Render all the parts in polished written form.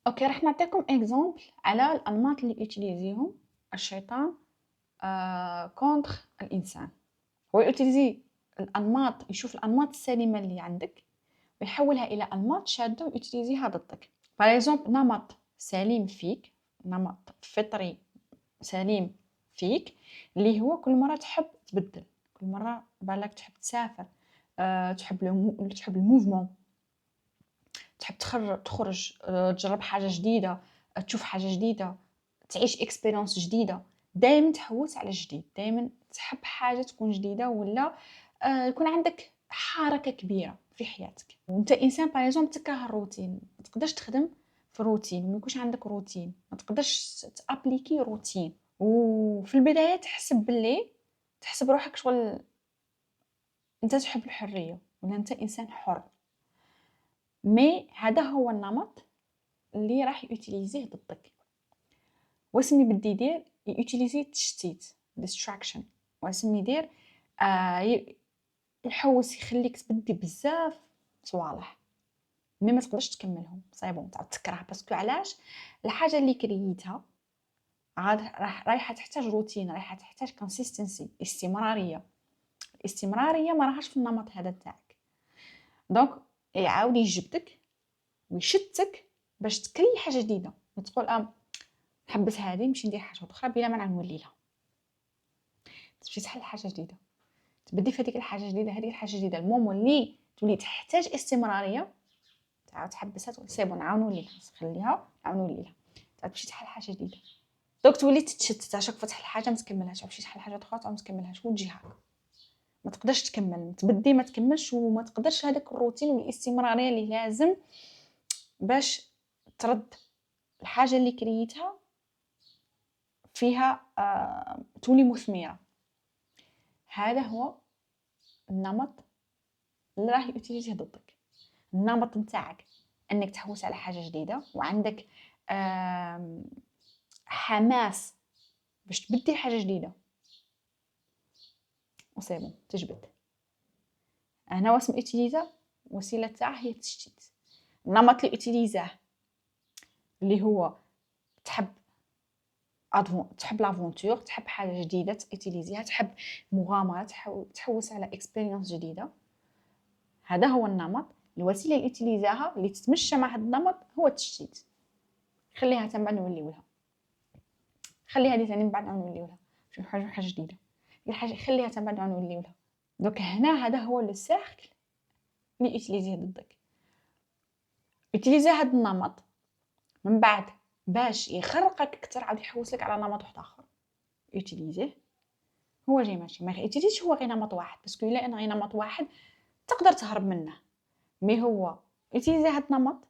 اوكي، راح نعطيكم اكزامبل على الانماط اللي يوتيليزيهم الشيطان كونتر الانسان. هو يوتيليزي الانماط، يشوف الانماط السليمه اللي عندك ويحولها الى انماط شاده ويوتيليزيها ضدك. باغ اكزومبل نمط سليم فيك، نمط فطري سليم فيك، اللي هو كل مره تحب تبدل، كل مره بالك تحب تسافر، تحب الموفمون، تحب تخرج، تجرب حاجه جديده، تشوف حاجه جديده، تعيش اكسبيرينس جديده. دائما تحوس على الجديد، دائما تحب حاجه تكون جديده، ولا يكون عندك حركه كبيره في حياتك. وانت انسان باغ تكره الروتين، ما تقدرش تخدم في روتين، وما يكونش عندك روتين، ما تقدرش تابليكي روتين. وفي البدايه تحسب روحك شغل انت تحب الحريه، ولا انت انسان حر. مي هذا هو النمط اللي راح يوتيليزيه ضدك. واسمي بدي يدير يوتيليزي التشتيت ديستراكشن، واسمي يدير يحوس يخليك تبدي بزاف صوالح مي ما تقدرش تكملهم، صايبون تعاود تكره. باسكو علاش؟ الحاجه اللي كريتها عاد رايحه تحتاج روتين، رايحه تحتاج كونسيستنسي، استمراريه. الاستمراريه ما راهاش في النمط هذا تاعك. دونك يعاود يجبدك ويشتك باش تكري حاجه جديده، وتقول نحبس هذه نمشي ندير حاجه اخرى بلا ما نولي لها. تمشي تحل حاجه جديده، تبدي في هذيك الحاجه الجديده، هذيك الحاجه الجديده المهم اللي تولي تحتاج استمراريه، تعاود تحبسها تقول سي بون نعاود نولي لها، خليها نعاود نولي لها، تعاود تمشي تحل حاجه جديده. دوك تولي تتشتت، عشاك فتح الحاجه ما تكملهاش، تمشي تحل حاجه اخرى تعاود ما تكملهاش، وتجي هكا ما تقدرش تكمل، تبدي ما تكملش، وما تقدرش هذاك الروتين والاستمراريه اللي لازم باش ترد الحاجه اللي كريتها فيها تولي مثمره. هذا هو النمط اللي راح يوتيليزيه ضدك. النمط نتاعك انك تحوس على حاجه جديده، وعندك حماس باش تبدي حاجه جديده، وصيبون تجبد. هنا واسم اوتيليزا وسيله تاعه هي التشتيت. النمط اللي اوتيليزاه اللي هو تحب لافونتور، تحب حاجه جديده تيليزيها، تحب مغامره، تحوس على اكسبيرينس جديده. هذا هو النمط. الوسيله اللي تيليزاها اللي تتمشى مع هذا النمط هو التشتيت. خليها تنبع نوليو لها، خلي هذه ثاني من بعد نوليو لها شي حاجه جديده، الحاجه خليها تنبع نوليو لها. دوك هنا هذا هو لو سيركل اللي يوتيليزيه ضدك. يوتيليزي هذا النمط من بعد باش يخرقك اكثر، عاد يحوس لك على نمط واحد اخر يوتيليزيه. هو جاي ماشي ما يوتيليزيش هو غير نمط واحد، باسكو الا انا غير نمط واحد تقدر تهرب منه. مي هو يوتيليزي هذا النمط،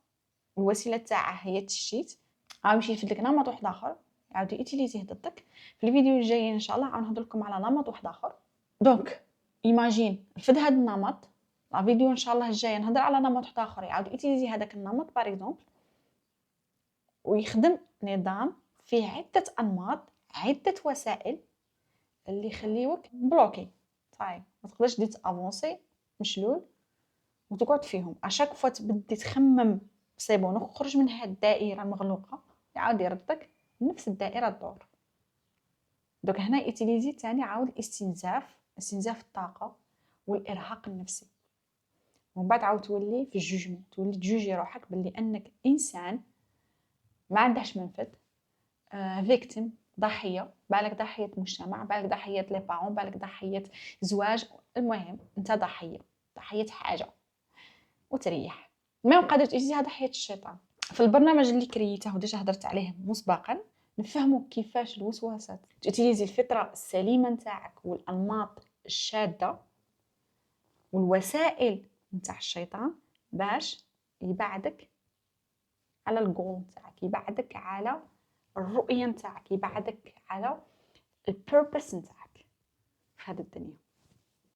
الوسيله تاعه هي التشتيت، عاود يمشي يفد لك نمط واحد اخر يعاود يوتيليزيه ضدك. في الفيديو الجاي ان شاء الله عاود نهضر لكم على نمط واحد اخر. دونك ايماجين فد هذا النمط، لا فيديو ان شاء الله الجاي نهضر على نمط واحد اخر يعاود يوتيليزي هذاك النمط باغ اكزومبل، ويخدم نظام فيه عده انماط، عده وسائل اللي يخليوك بلوكي. طيب ما تقدرش دير افونسي مشلول وتقعد فيهم، اشاك فوا تبدي تخمم سي بون نخرج من هاد الدائره المغلوقه، يعاود يردك نفس الدائره الدور. دوك هنا يوتيليزي ثاني عاود استنزاف الطاقه والارهاق النفسي. ومن بعد عاود تولي في الجوجمون، تولي تجوجي روحك باللي انك انسان ما عندهش منفذ، فيكتيم، ضحيه، بالك ضحيه مجتمع، بالك ضحيه لي بارون، بالك ضحيه زواج، المهم انت ضحيه حاجه وتريح. ما قادرة تجيها ضحيه الشيطان. في البرنامج اللي كريته وديجا هضرت عليه مسبقا نفهموا كيفاش الوسوسات توتيليزي الفطره السليمه نتاعك والانماط الشاده والوسائل نتاع الشيطان باش يبعدك على الجول نتاعك، يبعدك على الرؤيه نتاعك، يبعدك على البيربس نتاعك في هذه الدنيا.